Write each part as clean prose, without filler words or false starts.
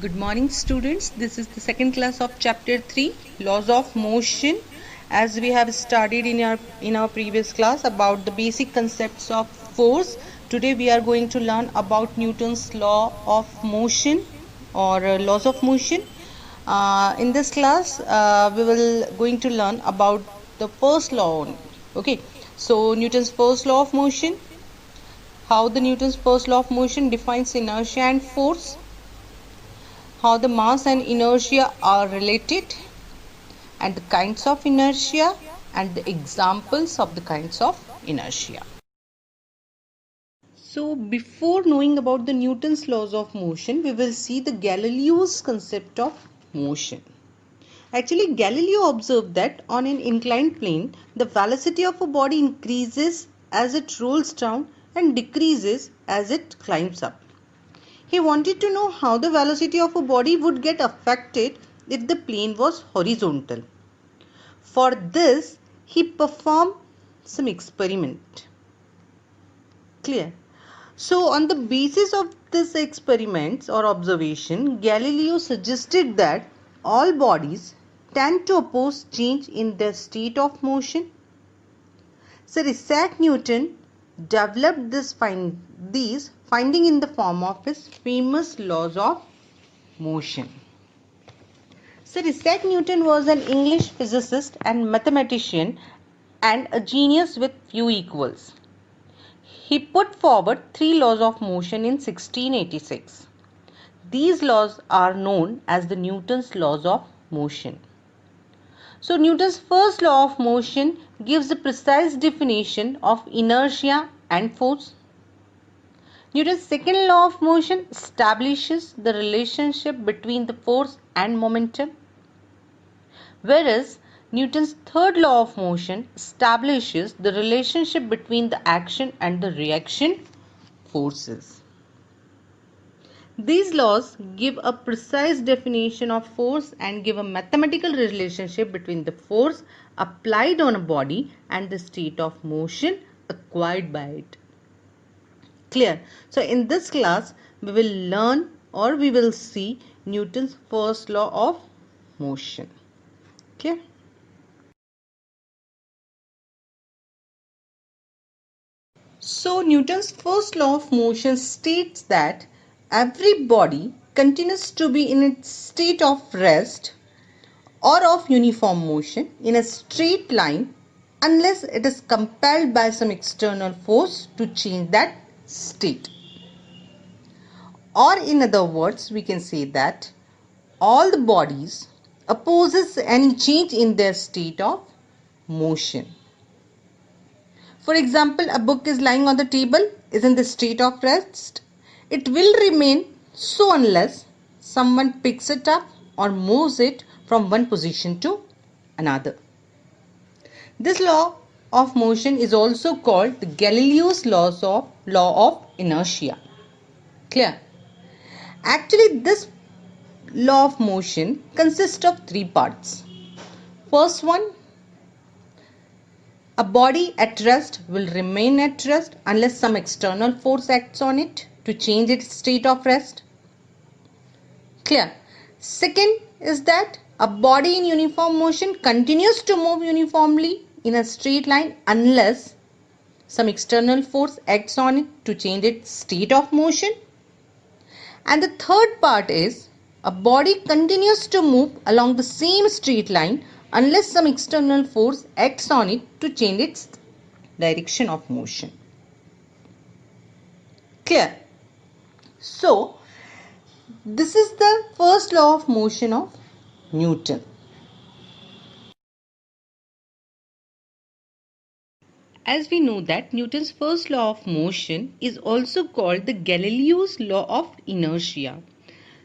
Good morning students, this is the second class of chapter 3 laws of motion. As we have studied in our previous class about the basic concepts of force, today we are going to learn about Newton's law of motion or laws of motion. In this class we will going to learn about the first law only. Okay, so Newton's first law of motion, how the Newton's first law of motion defines inertia and force, how the mass and inertia are related, and the kinds of inertia and the examples of the kinds of inertia. So before knowing about the Newton's laws of motion, we will see the Galileo's concept of motion. Actually, Galileo observed that on an inclined plane, the velocity of a body increases as it rolls down and decreases as it climbs up. He wanted to know how the velocity of a body would get affected if the plane was horizontal. For this, he performed some experiment. Clear? So, on the basis of this experiments or observation, Galileo suggested that all bodies tend to oppose change in their state of motion. Sir Isaac Newton developed these findings in the form of his famous laws of motion. Sir Isaac Newton was an English physicist and mathematician and a genius with few equals. He put forward 3 laws of motion in 1686. These laws are known as the Newton's laws of motion. So Newton's first law of motion gives a precise definition of inertia and force. Newton's second law of motion establishes the relationship between the force and momentum, whereas Newton's third law of motion establishes the relationship between the action and the reaction forces. These laws give a precise definition of force and give a mathematical relationship between the force applied on a body and the state of motion acquired by it. Clear? So in this class we will learn or we will see Newton's first law of motion. Clear? So Newton's first law of motion states that every body continues to be in its state of rest or of uniform motion in a straight line unless it is compelled by some external force to change that state. Or in other words, we can say that all the bodies opposes any change in their state of motion. For example, a book is lying on the table, is in the state of rest. It will remain so unless someone picks it up or moves it from one position to another. This law of motion is also called the Galileo's law of inertia. Clear? Actually, this law of motion consists of 3 parts. First one, a body at rest will remain at rest unless some external force acts on it to change its state of rest. Clear? Second is that a body in uniform motion continues to move uniformly in a straight line unless some external force acts on it to change its state of motion. And the third part is a body continues to move along the same straight line unless some external force acts on it to change its direction of motion. Clear? So, this is the first law of motion of Newton. As we know that Newton's first law of motion is also called the Galileo's law of inertia.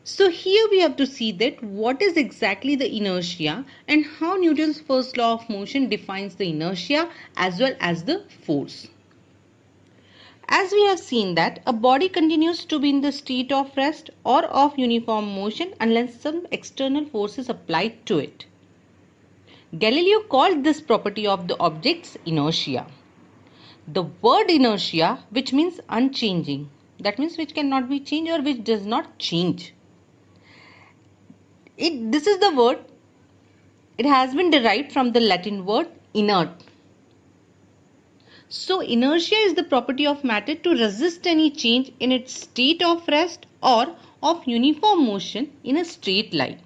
So here we have to see that what is exactly the inertia and how Newton's first law of motion defines the inertia as well as the force. As we have seen that a body continues to be in the state of rest or of uniform motion unless some external force is applied to it. Galileo called this property of the object's inertia. The word inertia, which means unchanging, that means which cannot be changed or which does not change. This is the word. It has been derived from the Latin word inert. So inertia is the property of matter to resist any change in its state of rest or of uniform motion in a straight line.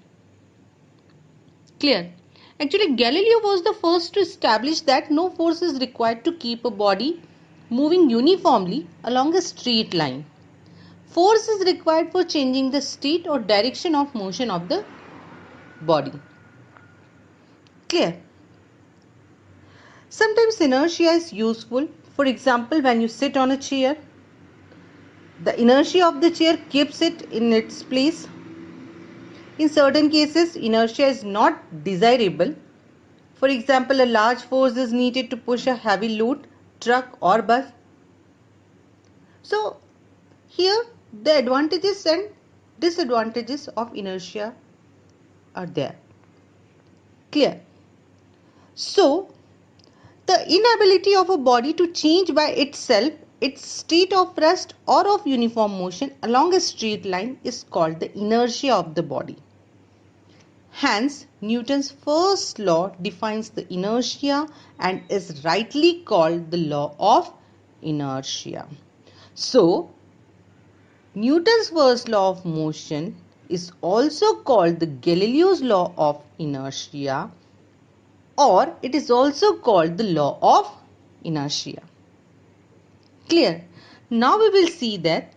Clear? Actually, Galileo was the first to establish that no force is required to keep a body moving uniformly along a straight line. Force is required for changing the state or direction of motion of the body. Clear? Sometimes inertia is useful. For example, when you sit on a chair, the inertia of the chair keeps it in its place. In certain cases, inertia is not desirable. For example, a large force is needed to push a heavy load, truck or bus. So, here the advantages and disadvantages of inertia are there. Clear? So, the inability of a body to change by itself its state of rest or of uniform motion along a straight line is called the inertia of the body. Hence, Newton's first law defines the inertia and is rightly called the law of inertia. So, Newton's first law of motion is also called the Galileo's law of inertia, or it is also called the law of inertia. Clear? Now we will see that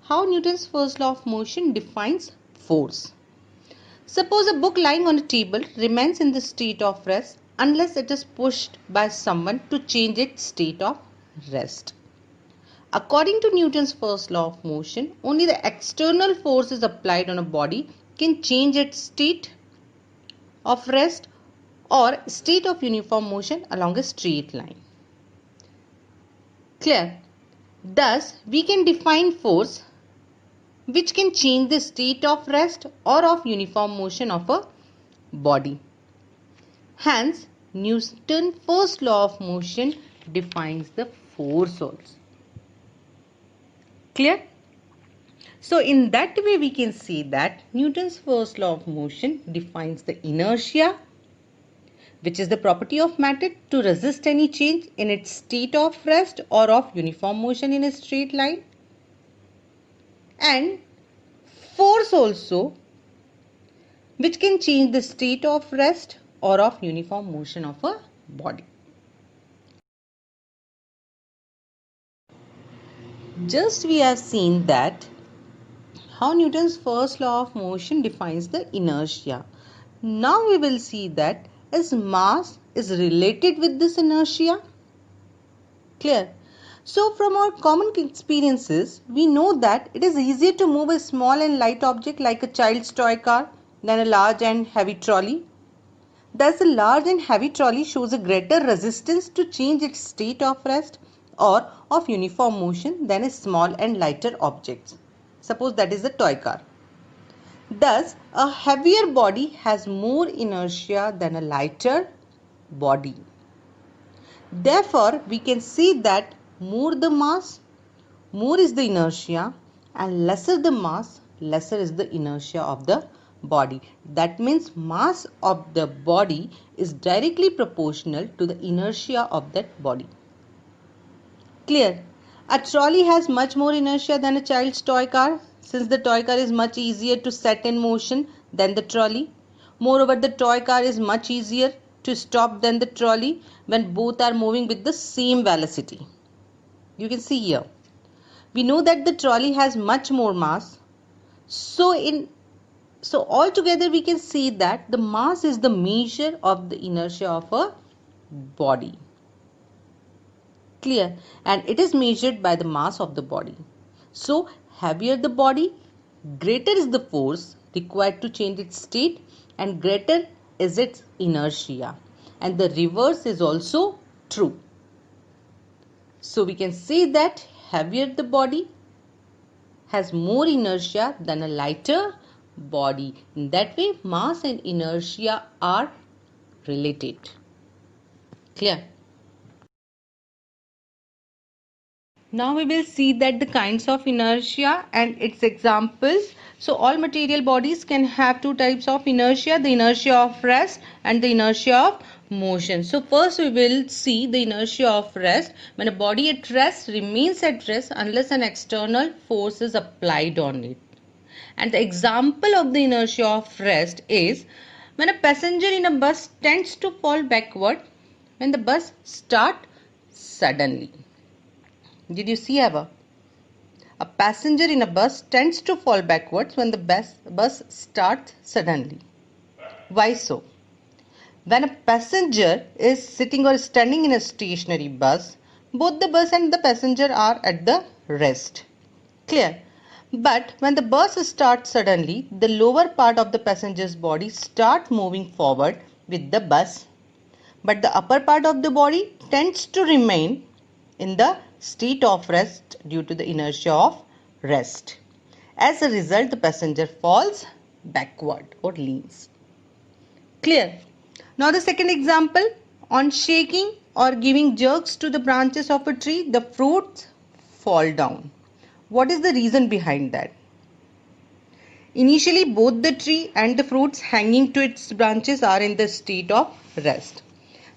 how Newton's first law of motion defines force. Suppose a book lying on a table remains in the state of rest unless it is pushed by someone to change its state of rest. According to Newton's first law of motion, only the external forces applied on a body can change its state of rest or state of uniform motion along a straight line. Clear? Thus, we can define force which can change the state of rest or of uniform motion of a body. Hence, Newton's first law of motion defines the force also. Clear? So, in that way we can say that Newton's first law of motion defines the inertia, which is the property of matter to resist any change in its state of rest or of uniform motion in a straight line, and force also, which can change the state of rest or of uniform motion of a body. Just we have seen that how Newton's first law of motion defines the inertia. Now we will see that as mass is related with this inertia. Clear? So from our common experiences, we know that it is easier to move a small and light object like a child's toy car than a large and heavy trolley. Thus, a large and heavy trolley shows a greater resistance to change its state of rest or of uniform motion than a small and lighter object. Suppose that is a toy car. Thus, a heavier body has more inertia than a lighter body. Therefore, we can say that more the mass, more is the inertia, and lesser the mass, lesser is the inertia of the body. That means mass of the body is directly proportional to the inertia of that body. Clear? A trolley has much more inertia than a child's toy car, since the toy car is much easier to set in motion than the trolley. Moreover, the toy car is much easier to stop than the trolley when both are moving with the same velocity. You can see here. We know that the trolley has much more mass. So altogether we can say that the mass is the measure of the inertia of a body. Clear? And it is measured by the mass of the body. So heavier the body, greater is the force required to change its state and greater is its inertia. And the reverse is also true. So we can say that heavier the body has more inertia than a lighter body. In that way, mass and inertia are related. Clear? Now we will see that the kinds of inertia and its examples. So all material bodies can have two types of inertia, the inertia of rest and the inertia of motion. So first we will see the inertia of rest. When a body at rest remains at rest unless an external force is applied on it. And the example of the inertia of rest is when a passenger in a bus tends to fall backward when the bus starts suddenly. Did you see ever? A passenger in a bus tends to fall backwards when the bus starts suddenly. Why so? When a passenger is sitting or standing in a stationary bus, both the bus and the passenger are at the rest. Clear? But when the bus starts suddenly, the lower part of the passenger's body starts moving forward with the bus, but the upper part of the body tends to remain in the state of rest due to the inertia of rest. As a result, the passenger falls backward or leans. Clear? Now the second example, on shaking or giving jerks to the branches of a tree, the fruits fall down. What is the reason behind that? Initially, both the tree and the fruits hanging to its branches are in the state of rest.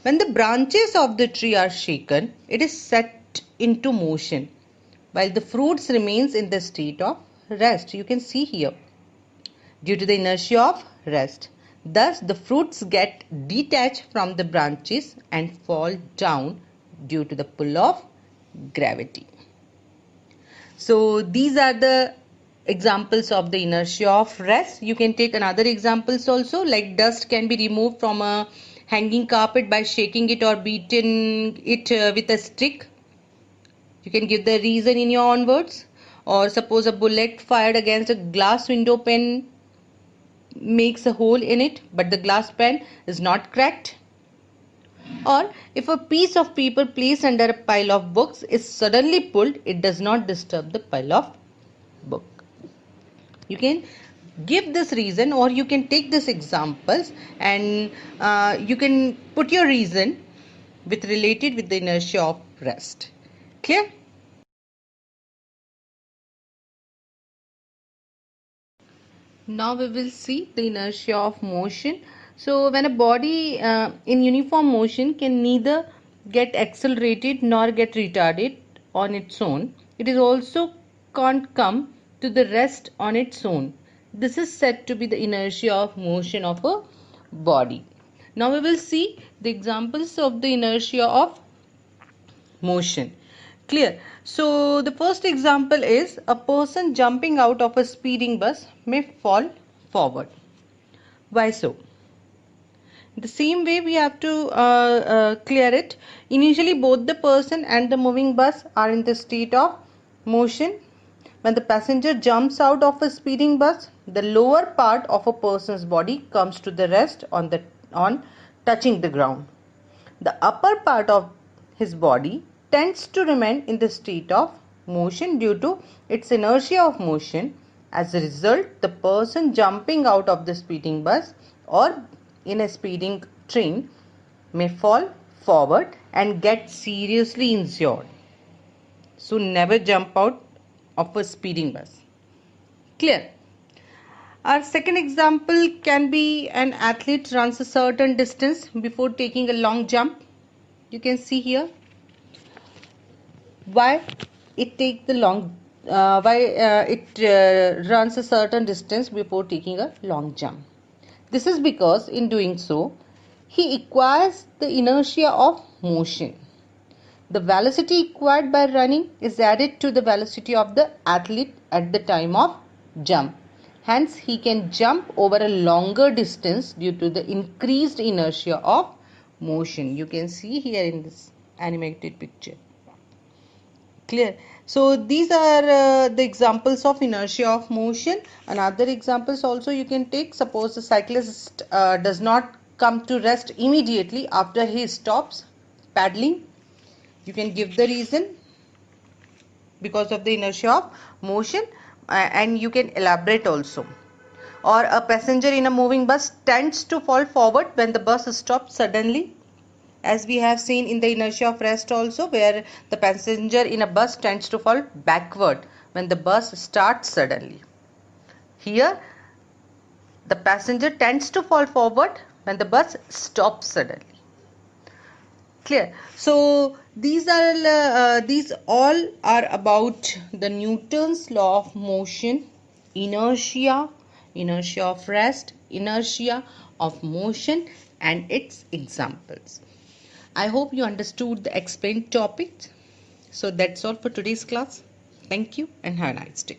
When the branches of the tree are shaken, it is set into motion, while the fruits remains in the state of rest. You can see here, due to the inertia of rest. Thus, the fruits get detached from the branches and fall down due to the pull of gravity. So, these are the examples of the inertia of rest. You can take another examples also, like dust can be removed from a hanging carpet by shaking it or beating it with a stick. You can give the reason in your own words. Or suppose a bullet fired against a glass window pane makes a hole in it, but the glass pane is not cracked. Or if a piece of paper placed under a pile of books is suddenly pulled, it does not disturb the pile of book. You can give this reason, or you can take this examples and you can put your reason with related with the inertia of rest. Clear? Now we will see the inertia of motion. So when a body in uniform motion can neither get accelerated nor get retarded on its own, it is also can't come to the rest on its own. This is said to be the inertia of motion of a body. Now we will see the examples of the inertia of motion. Clear? So the first example is a person jumping out of a speeding bus may fall forward. Why so? The same way we have to clear it. Initially both the person and the moving bus are in the state of motion. When the passenger jumps out of a speeding bus, the lower part of a person's body comes to the rest on touching the ground. The upper part of his body tends to remain in the state of motion due to its inertia of motion. As a result, the person jumping out of the speeding bus or in a speeding train may fall forward and get seriously injured. So never jump out of a speeding bus. Clear? Our second example can be an athlete runs a certain distance before taking a long jump. You can see here why it take the long why it runs a certain distance before taking a long jump. This is because in doing so he acquires the inertia of motion. The velocity acquired by running is added to the velocity of the athlete at the time of jump. Hence, he can jump over a longer distance due to the increased inertia of motion. You can see here in this animated picture. Clear? So, these are the examples of inertia of motion. Another examples also you can take. Suppose the cyclist does not come to rest immediately after he stops paddling. You can give the reason because of the inertia of motion and you can elaborate also. Or a passenger in a moving bus tends to fall forward when the bus stops suddenly. as we have seen in the inertia of rest also, where the passenger in a bus tends to fall backward when the bus starts suddenly. Here, the passenger tends to fall forward when the bus stops suddenly. Clear? So these all are about the Newton's law of motion, inertia, inertia of rest, inertia of motion, and its examples. I hope you understood the explained topic. So that's all for today's class. Thank you and have a nice day.